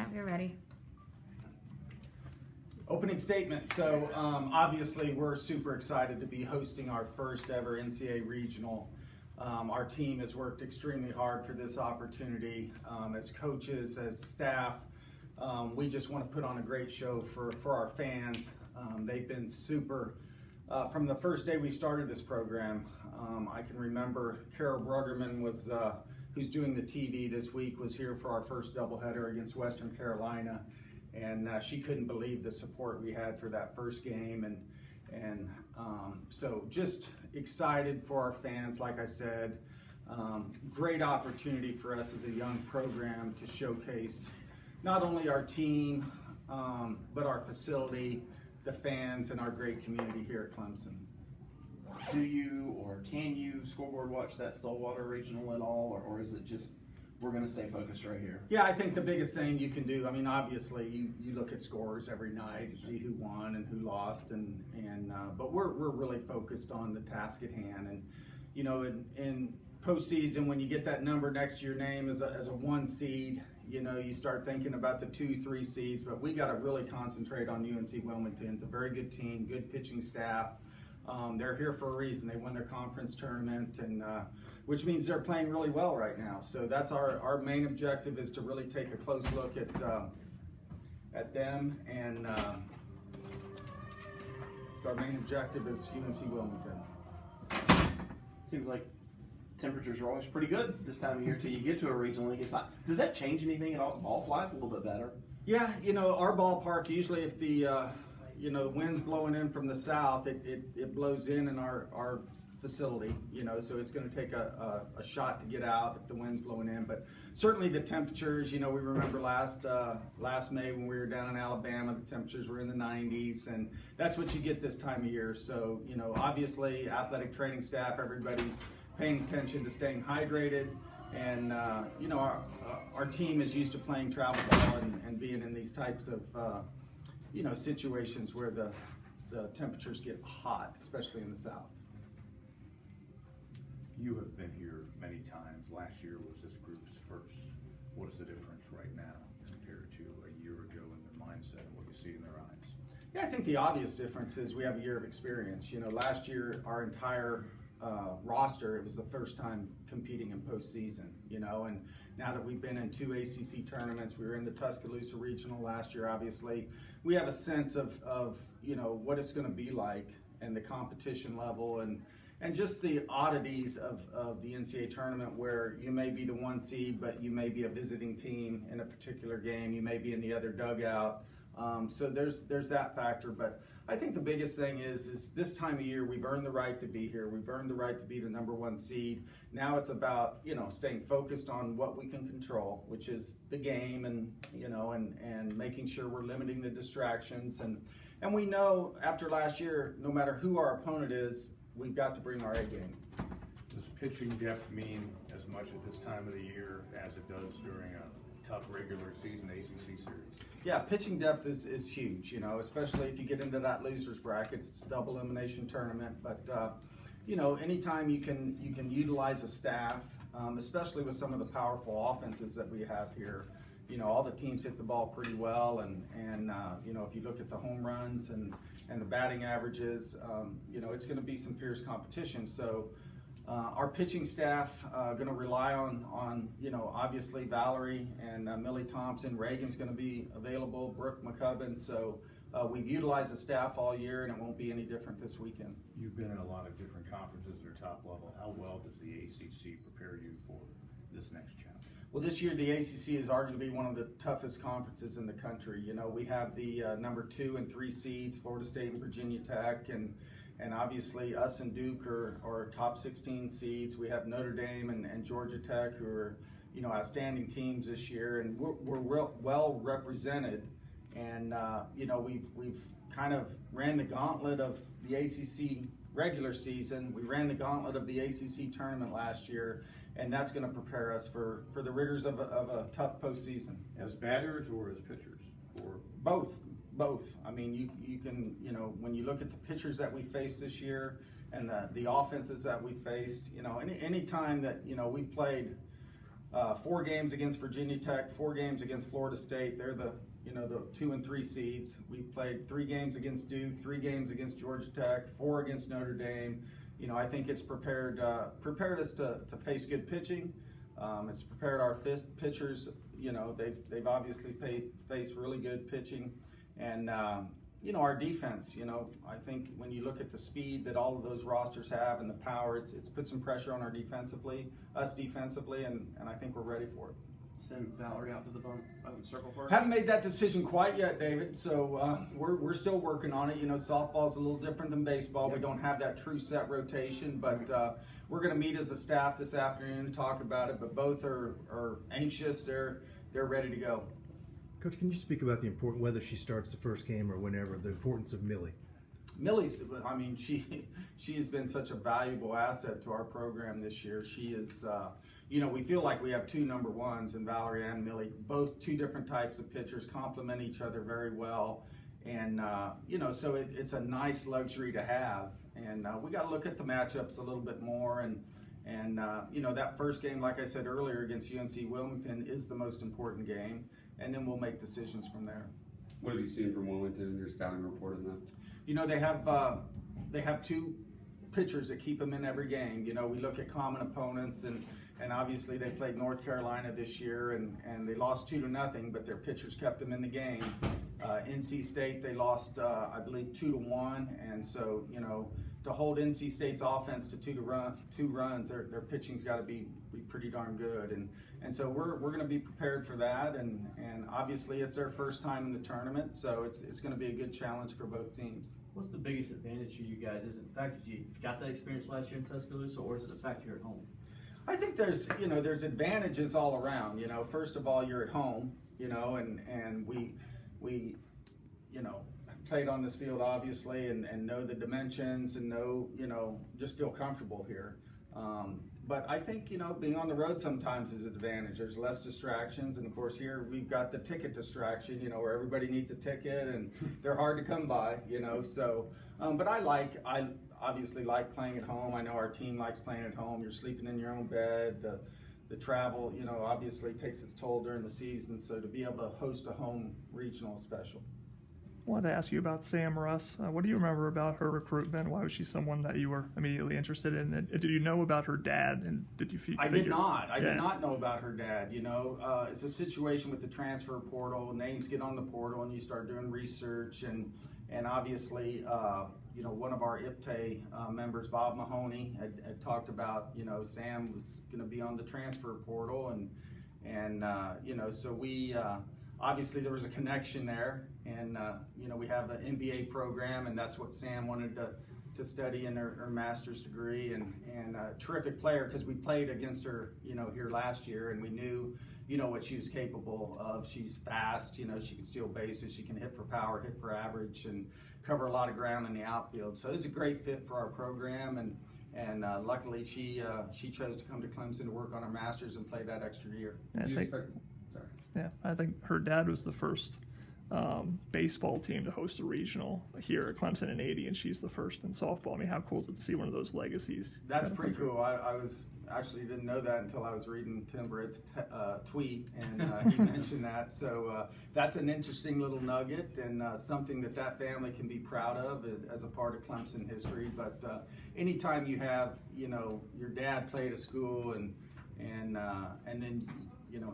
whenever you're ready. Opening statement. So obviously we're super excited to be hosting our first ever NCAA regional. Our team has worked extremely hard for this opportunity. As coaches, as staff, we just want to put on a great show for our fans. They've been super, from the first day we started this program. I can remember Carol Bruggerman was, who's doing the TV this week, was here for our first doubleheader against Western Carolina. And she couldn't believe the support we had for that first game, and so just excited for our fans. Like I said, great opportunity for us as a young program to showcase not only our team, but our facility, the fans, and our great community here at Clemson. Do you or can you scoreboard watch that Stillwater Regional at all, or is it just we're going to stay focused right here? Yeah, I think the biggest thing you can do, I mean, obviously you look at scores every night and see who won and who lost, but we're really focused on the task at hand. And you know, in postseason, when you get that number next to your name as a 1 seed, you know, you start thinking about the 2-3 seeds. But we got to really concentrate on UNC Wilmington. It's a very good team, good pitching staff. They're here for a reason. They won their conference tournament, and which means they're playing really well right now. So that's our main objective, is to really take a close look at them, and so our main objective is UNC Wilmington. Seems like temperatures are always pretty good this time of year till you get to a regional and it gets hot. Does that change anything at all? The ball flies a little bit better? Yeah, you know, our ballpark, usually if the you know, the wind's blowing in from the south, it blows in our facility, you know, so it's going to take a shot to get out if the wind's blowing in. But certainly the temperatures, you know, we remember last May when we were down in Alabama, the temperatures were in the 90s, and that's what you get this time of year. So, you know, obviously athletic training staff, everybody's paying attention to staying hydrated, and you know, our team is used to playing travel ball and being in these types of you know, situations where the temperatures get hot, especially in the south. You have been here many times. Last year was this group's first. What is the difference right now compared to a year ago in their mindset and what you see in their eyes? Yeah, I think the obvious difference is we have a year of experience. You know, last year our entire roster, it was the first time competing in postseason, you know, and now that we've been in 2 ACC tournaments, we were in the Tuscaloosa Regional last year, obviously, we have a sense of you know, what it's going to be like, and the competition level, and just the oddities of the NCAA tournament, where you may be the 1 seed, but you may be a visiting team in a particular game, you may be in the other dugout. So there's that factor, but I think the biggest thing is this time of year we've earned the right to be here. We've earned the right to be the number 1 seed. Now it's about, you know, staying focused on what we can control, which is the game, and you know, and making sure we're limiting the distractions. And we know after last year, no matter who our opponent is, we've got to bring our A game. Does pitching depth mean as much at this time of the year as it does during a tough regular season ACC series? Yeah, pitching depth is huge, you know, especially if you get into that losers bracket. It's a double elimination tournament, but you know, anytime you can utilize a staff, especially with some of the powerful offenses that we have here. You know, all the teams hit the ball pretty well, and you know, if you look at the home runs and the batting averages, you know, it's going to be some fierce competition. So our pitching staff going to rely on you know, obviously Valerie and Millie Thompson. Reagan's going to be available, Brooke McCubbin. So we've utilized the staff all year, and it won't be any different this weekend. You've been in a lot of different conferences at their top level. How well does the ACC prepare you for this next challenge? Well, this year the ACC is arguably one of the toughest conferences in the country. You know, we have the number 2 and 3 seeds, Florida State and Virginia Tech, and obviously us and Duke are top 16 seeds. We have Notre Dame and Georgia Tech, who are, you know, outstanding teams this year, and we're well represented. And you know, we've kind of ran the gauntlet of the ACC regular season. We ran the gauntlet of the ACC tournament last year, and that's going to prepare us for the rigors of a tough postseason. As batters or as pitchers? Or both. I mean, you can, you know, when you look at the pitchers that we faced this year and the offenses that we faced, you know, any time that, you know, we've played 4 games against Virginia Tech, 4 games against Florida State. They're the 2 and 3 seeds. We've played 3 games against Duke, 3 games against Georgia Tech, 4 against Notre Dame. I think it's prepared us to face good pitching. It's prepared our pitchers. They've obviously faced really good pitching, and our defense. I think when you look at the speed that all of those rosters have and the power, it's put some pressure on us defensively, and I think we're ready for it. Send Valerie out to the circle first. Haven't made that decision quite yet, David. So we're still working on it. Softball's a little different than baseball. Yep. We don't have that true set rotation, but we're going to meet as a staff this afternoon and talk about it. But both are anxious. They're ready to go. Coach, can you speak about the important, whether she starts the first game or whenever, the importance of Millie? Millie's, she has been such a valuable asset to our program this year. She is, we feel like we have 2 number ones in Valerie and Millie, both 2 different types of pitchers, complement each other very well. And, so it's a nice luxury to have. And we got to look at the matchups a little bit more. And that first game, like I said earlier, against UNC Wilmington is the most important game. And then we'll make decisions from there. What have you seen from Wilmington in your scouting report on that? They have 2 pitchers that keep them in every game. We look at common opponents, and obviously they played North Carolina this year, and they lost 2-0, but their pitchers kept them in the game. NC State, they lost, I believe, 2-1, and so to hold NC State's offense to 2 runs, their pitching's got to be pretty darn good, and so we're going to be prepared for that, and obviously it's their first time in the tournament, so it's going to be a good challenge for both teams. What's the biggest advantage for you guys? Is it the fact that you got that experience last year in Tuscaloosa, or is it the fact you're at home? I think there's advantages all around. First of all, you're at home, and we played on this field obviously, and know the dimensions, and just feel comfortable here. But I think, being on the road sometimes is an advantage. There's less distractions, and of course here we've got the ticket distraction, where everybody needs a ticket and they're hard to come by, so, but I obviously like playing at home. I know our team likes playing at home. You're sleeping in your own bed. The travel, obviously takes its toll during the season, so to be able to host a home regional is special. I wanted to ask you about Sam Russ. What do you remember about her recruitment? Why was she someone that you were immediately interested in? And did you know about her dad? And did you figure? I did not. I did not know about her dad. It's a situation with the transfer portal. Names get on the portal, and you start doing research. And obviously, one of our IPTE members, Bob Mahoney, had talked about, Sam was going to be on the transfer portal, and so we. Obviously, there was a connection there, and we have an MBA program, and that's what Sam wanted to study in her master's degree, and a terrific player because we played against her, here last year, and we knew, what she was capable of. She's fast, she can steal bases, she can hit for power, hit for average, and cover a lot of ground in the outfield. So it's a great fit for our program, and luckily she chose to come to Clemson to work on her master's and play that extra year. I think her dad was the first baseball team to host a regional here at Clemson in '80, and she's the first in softball. I mean, how cool is it to see one of those legacies? That's pretty cool. I was actually didn't know that until I was reading Tim Britt's tweet, and he mentioned that. So that's an interesting little nugget, and something that family can be proud of as a part of Clemson history. But anytime you have, your dad played at a school, and then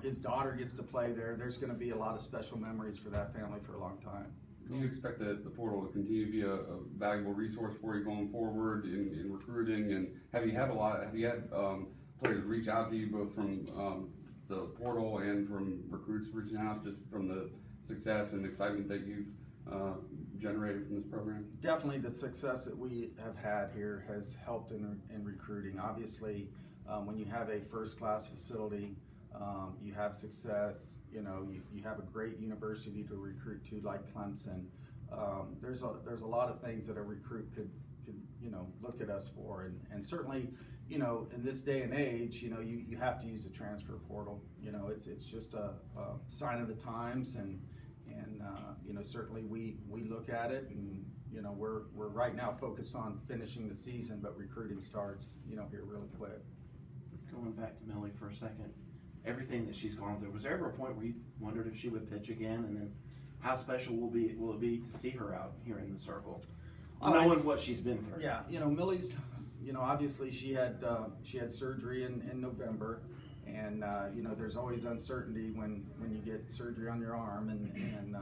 his daughter gets to play there, there's going to be a lot of special memories for that family for a long time. Do you expect the portal to continue to be a valuable resource for you going forward in recruiting? And have you had players reach out to you both from the portal and from recruits reaching out, just from the success and excitement that you've generated from this program? Definitely the success that we have had here has helped in recruiting. Obviously, when you have a first-class facility, you have success, you have a great university to recruit to like Clemson. There's a lot of things that a recruit could look at us for, and certainly, in this day and age, you have to use the transfer portal. It's just a sign of the times, and certainly we look at it, and we're right now focused on finishing the season, but recruiting starts here really quick. Going back to Millie for a second, everything that she's gone through, was there ever a point where you wondered if she would pitch again? And then how special will it be to see her out here in the circle, knowing what she's been through? Yeah, Millie's, obviously she had surgery in November, and there's always uncertainty when you get surgery on your arm, and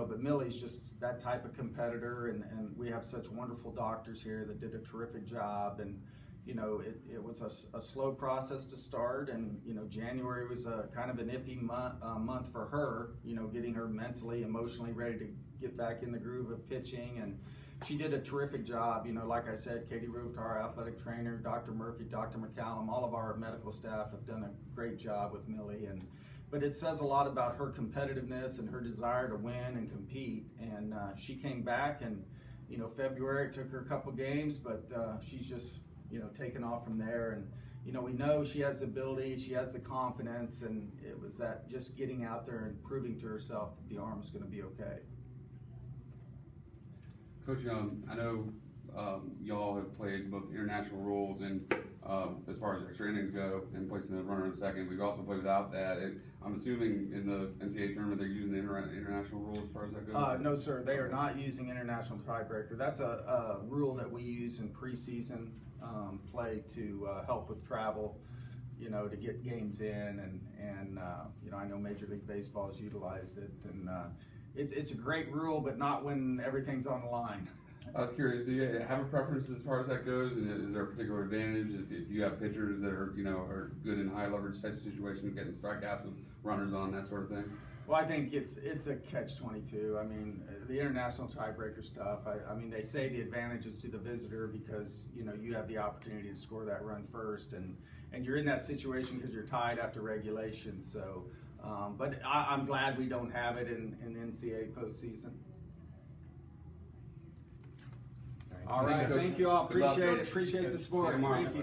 but Millie's just that type of competitor, and we have such wonderful doctors here that did a terrific job, and it was a slow process to start, and January was a kind of an iffy month for her, getting her mentally, emotionally ready to get back in the groove of pitching, and she did a terrific job. Like I said, Katie Rooft, our athletic trainer, Dr. Murphy, Dr. McCallum, all of our medical staff have done a great job with Millie, but it says a lot about her competitiveness and her desire to win and compete, and she came back, and February, it took her a couple games, but she's just taken off from there, and we know she has the ability, she has the confidence, and it was that just getting out there and proving to herself that the arm is going to be okay. Coach, I know y'all have played both international rules and as far as extra innings go, and placing the runner in second. We've also played without that. And I'm assuming in the NCAA tournament they're using the international rules as far as that goes? No, sir. They are not using international tiebreaker. That's a rule that we use in preseason play to help with travel, to get games in, and I know Major League Baseball has utilized it, and it's a great rule, but not when everything's on the line. I was curious, do you have a preference as far as that goes? And is there a particular advantage if you have pitchers that are good in high leverage situations, getting strikeouts with runners on, that sort of thing? Well, I think it's a catch-22. I mean, the international tiebreaker stuff, I mean, they say the advantage is to the visitor because, you have the opportunity to score that run first, and you're in that situation because you're tied after regulation. So, but I'm glad we don't have it in NCAA postseason. All right, thank you all. Good luck, Appreciate it. Coach. Appreciate the See you support. tomorrow. Thank you.